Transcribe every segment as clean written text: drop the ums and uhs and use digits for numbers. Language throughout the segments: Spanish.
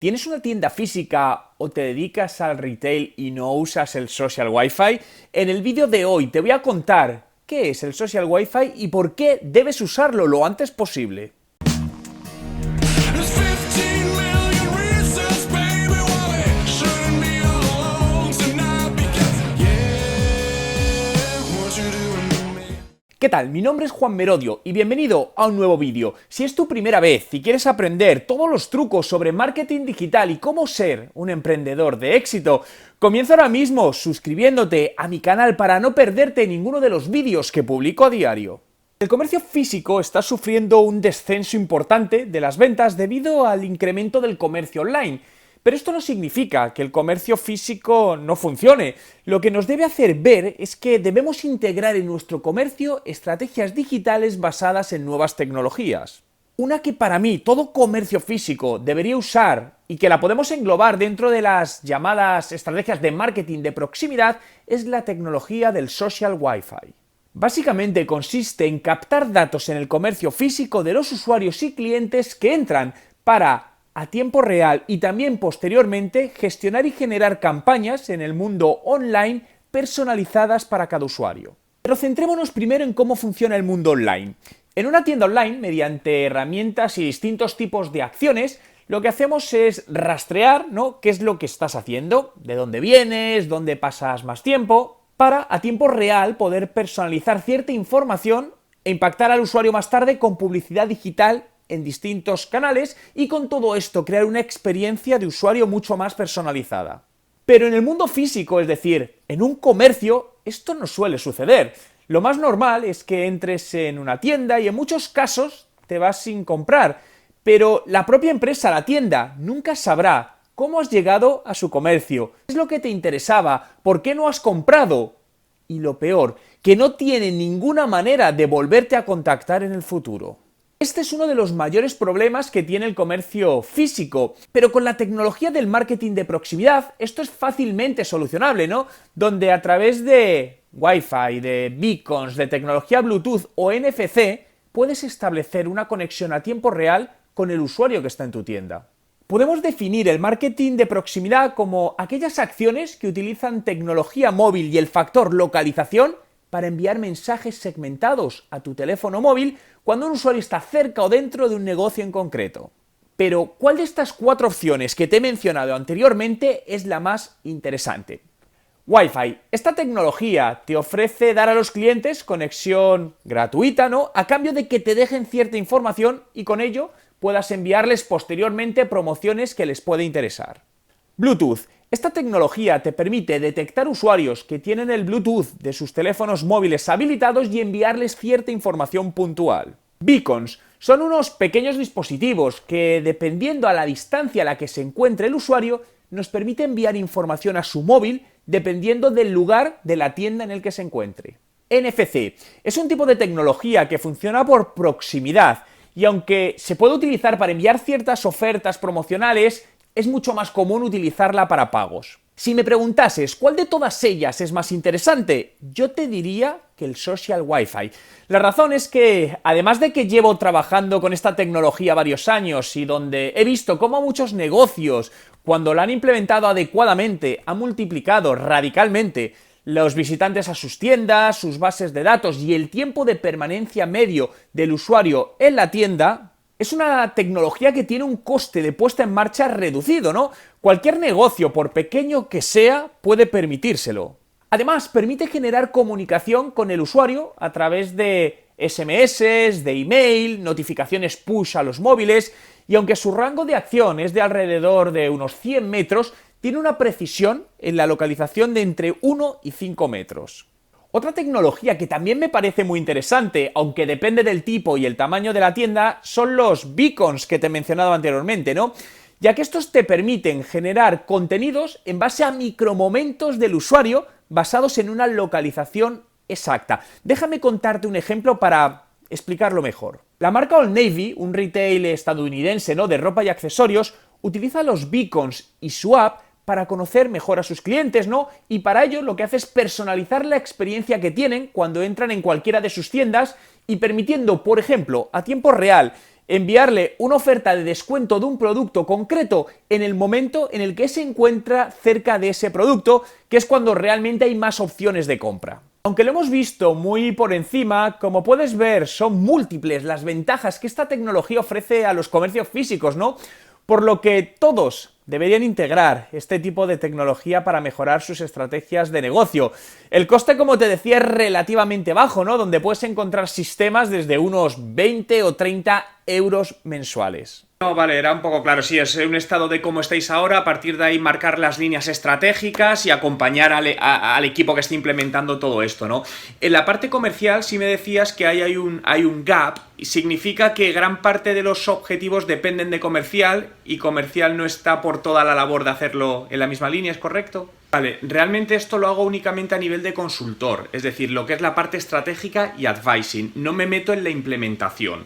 ¿Tienes una tienda física o te dedicas al retail y no usas el social Wi-Fi? En el vídeo de hoy te voy a contar qué es el social Wi-Fi y por qué debes usarlo lo antes posible. ¿Qué tal? Mi nombre es Juan Merodio y bienvenido a un nuevo vídeo. Si es tu primera vez y quieres aprender todos los trucos sobre marketing digital y cómo ser un emprendedor de éxito, comienza ahora mismo suscribiéndote a mi canal para no perderte ninguno de los vídeos que publico a diario. El comercio físico está sufriendo un descenso importante de las ventas debido al incremento del comercio online. Pero esto no significa que el comercio físico no funcione. Lo que nos debe hacer ver es que debemos integrar en nuestro comercio estrategias digitales basadas en nuevas tecnologías. Una que para mí todo comercio físico debería usar y que la podemos englobar dentro de las llamadas estrategias de marketing de proximidad es la tecnología del social Wi-Fi. Básicamente consiste en captar datos en el comercio físico de los usuarios y clientes que entran para a tiempo real y también posteriormente gestionar y generar campañas en el mundo online personalizadas para cada usuario. Pero centrémonos primero en cómo funciona el mundo online. En una tienda online, mediante herramientas y distintos tipos de acciones, lo que hacemos es rastrear, qué es lo que estás haciendo, de dónde vienes, dónde pasas más tiempo, para a tiempo real poder personalizar cierta información e impactar al usuario más tarde con publicidad digital en distintos canales y con todo esto crear una experiencia de usuario mucho más personalizada. Pero en el mundo físico, es decir, en un comercio, esto no suele suceder. Lo más normal es que entres en una tienda y en muchos casos te vas sin comprar, pero la propia empresa, la tienda, nunca sabrá cómo has llegado a su comercio, qué es lo que te interesaba, por qué no has comprado. Y lo peor, que no tiene ninguna manera de volverte a contactar en el futuro. Este es uno de los mayores problemas que tiene el comercio físico, pero con la tecnología del marketing de proximidad esto es fácilmente solucionable, Donde a través de Wi-Fi, de beacons, de tecnología Bluetooth o NFC puedes establecer una conexión a tiempo real con el usuario que está en tu tienda. Podemos definir el marketing de proximidad como aquellas acciones que utilizan tecnología móvil y el factor localización para enviar mensajes segmentados a tu teléfono móvil cuando un usuario está cerca o dentro de un negocio en concreto. Pero, ¿cuál de estas 4 opciones que te he mencionado anteriormente es la más interesante? Wi-Fi. Esta tecnología te ofrece dar a los clientes conexión gratuita, a cambio de que te dejen cierta información y con ello puedas enviarles posteriormente promociones que les puede interesar. Bluetooth. Esta tecnología te permite detectar usuarios que tienen el Bluetooth de sus teléfonos móviles habilitados y enviarles cierta información puntual. Beacons son unos pequeños dispositivos que, dependiendo a la distancia a la que se encuentre el usuario, nos permite enviar información a su móvil dependiendo del lugar de la tienda en el que se encuentre. NFC es un tipo de tecnología que funciona por proximidad y aunque se puede utilizar para enviar ciertas ofertas promocionales, es mucho más común utilizarla para pagos. Si me preguntases cuál de todas ellas es más interesante, yo te diría que el social Wi-Fi. La razón es que, además de que llevo trabajando con esta tecnología varios años y donde he visto cómo muchos negocios, cuando la han implementado adecuadamente, han multiplicado radicalmente los visitantes a sus tiendas, sus bases de datos y el tiempo de permanencia medio del usuario en la tienda, es una tecnología que tiene un coste de puesta en marcha reducido, Cualquier negocio, por pequeño que sea, puede permitírselo. Además, permite generar comunicación con el usuario a través de SMS, de email, notificaciones push a los móviles, y aunque su rango de acción es de alrededor de unos 100 metros, tiene una precisión en la localización de entre 1 y 5 metros. Otra tecnología que también me parece muy interesante, aunque depende del tipo y el tamaño de la tienda, son los beacons que te he mencionado anteriormente, Ya que estos te permiten generar contenidos en base a micromomentos del usuario basados en una localización exacta. Déjame contarte un ejemplo para explicarlo mejor. La marca Old Navy, un retail estadounidense, de ropa y accesorios, utiliza los beacons y su app para conocer mejor a sus clientes, Y para ello lo que hace es personalizar la experiencia que tienen cuando entran en cualquiera de sus tiendas y permitiendo, por ejemplo, a tiempo real, enviarle una oferta de descuento de un producto concreto en el momento en el que se encuentra cerca de ese producto, que es cuando realmente hay más opciones de compra. Aunque lo hemos visto muy por encima, como puedes ver, son múltiples las ventajas que esta tecnología ofrece a los comercios físicos, ¿no? Por lo que todos deberían integrar este tipo de tecnología para mejorar sus estrategias de negocio. El coste, como te decía, es relativamente bajo, ¿no? Donde puedes encontrar sistemas desde unos 20 o 30 euros mensuales. No, vale, era un poco claro, sí, es un estado de cómo estáis ahora, a partir de ahí marcar las líneas estratégicas y acompañar al equipo que está implementando todo esto, ¿no? En la parte comercial, si me decías que hay un gap, significa que gran parte de los objetivos dependen de comercial y comercial no está por toda la labor de hacerlo en la misma línea, ¿es correcto? Vale, realmente esto lo hago únicamente a nivel de consultor, es decir, lo que es la parte estratégica y advising, no me meto en la implementación.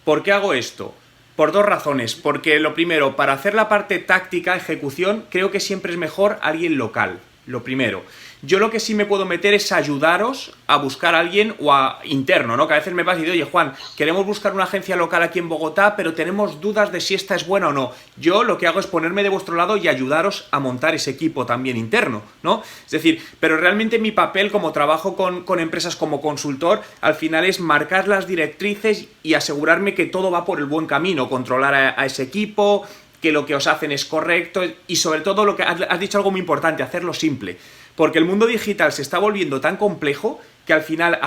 ¿Por qué hago esto? Por dos razones, porque lo primero, para hacer la parte táctica, ejecución, creo que siempre es mejor alguien local, lo primero. Yo lo que sí me puedo meter es ayudaros a buscar a alguien o a interno, ¿no? Que a veces me pasa y digo, oye Juan, queremos buscar una agencia local aquí en Bogotá, pero tenemos dudas de si esta es buena o no. Yo lo que hago es ponerme de vuestro lado y ayudaros a montar ese equipo también interno, ¿no? Es decir, pero realmente mi papel como trabajo con empresas como consultor, al final es marcar las directrices y asegurarme que todo va por el buen camino, controlar a ese equipo, que lo que os hacen es correcto y sobre todo lo que has dicho algo muy importante, hacerlo simple. Porque el mundo digital se está volviendo tan complejo que al final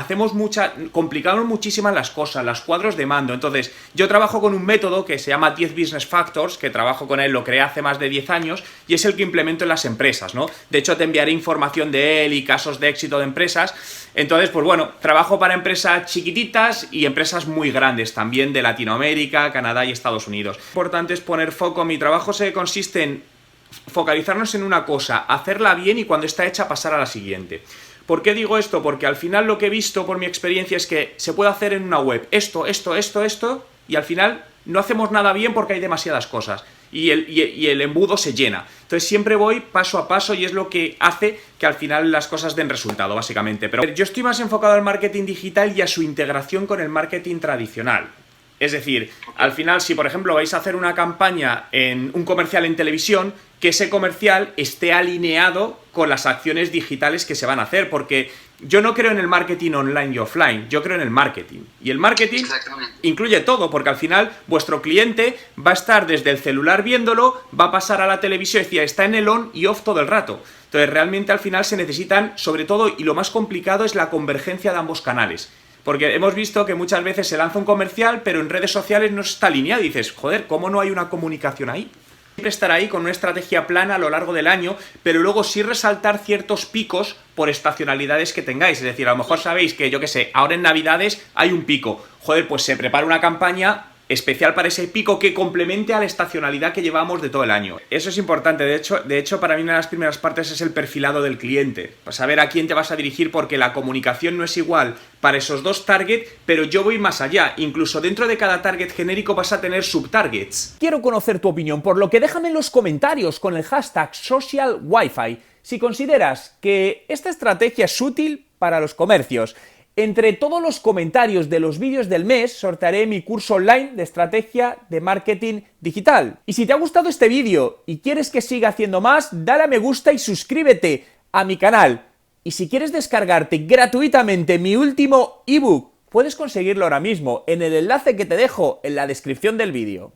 complicamos muchísimas las cosas, los cuadros de mando. Entonces, yo trabajo con un método que se llama 10 Business Factors, que trabajo con él, lo creé hace más de 10 años, y es el que implemento en las empresas, ¿no? De hecho, te enviaré información de él y casos de éxito de empresas. Entonces, pues bueno, trabajo para empresas chiquititas y empresas muy grandes, también de Latinoamérica, Canadá y Estados Unidos. Lo importante es poner foco. Mi trabajo consiste en focalizarnos en una cosa, hacerla bien y cuando está hecha pasar a la siguiente. ¿Por qué digo esto? Porque al final lo que he visto por mi experiencia es que se puede hacer en una web esto, y al final no hacemos nada bien porque hay demasiadas cosas y el embudo se llena. Entonces siempre voy paso a paso y es lo que hace que al final las cosas den resultado, básicamente. Pero yo estoy más enfocado al marketing digital y a su integración con el marketing tradicional. Es decir, al final, si por ejemplo vais a hacer una campaña en un comercial en televisión, que ese comercial esté alineado con las acciones digitales que se van a hacer, porque yo no creo en el marketing online y offline, yo creo en el marketing. Y el marketing incluye todo, porque al final vuestro cliente va a estar desde el celular viéndolo, va a pasar a la televisión, es decir, está en el on y off todo el rato. Entonces realmente al final se necesitan, sobre todo, y lo más complicado es la convergencia de ambos canales. Porque hemos visto que muchas veces se lanza un comercial, pero en redes sociales no está alineado. Y dices, joder, ¿cómo no hay una comunicación ahí? Siempre estar ahí con una estrategia plana a lo largo del año, pero luego sí resaltar ciertos picos por estacionalidades que tengáis. Es decir, a lo mejor sabéis que, yo qué sé, ahora en Navidades hay un pico. Joder, pues se prepara una campaña especial para ese pico que complemente a la estacionalidad que llevamos de todo el año. Eso es importante. De hecho, para mí una de las primeras partes es el perfilado del cliente. Saber a quién te vas a dirigir, porque la comunicación no es igual para esos dos targets, pero yo voy más allá. Incluso dentro de cada target genérico vas a tener subtargets. Quiero conocer tu opinión, por lo que déjame en los comentarios con el hashtag SocialWiFi si consideras que esta estrategia es útil para los comercios. Entre todos los comentarios de los vídeos del mes sortearé mi curso online de estrategia de marketing digital. Y si te ha gustado este vídeo y quieres que siga haciendo más, dale a me gusta y suscríbete a mi canal. Y si quieres descargarte gratuitamente mi último ebook, puedes conseguirlo ahora mismo en el enlace que te dejo en la descripción del vídeo.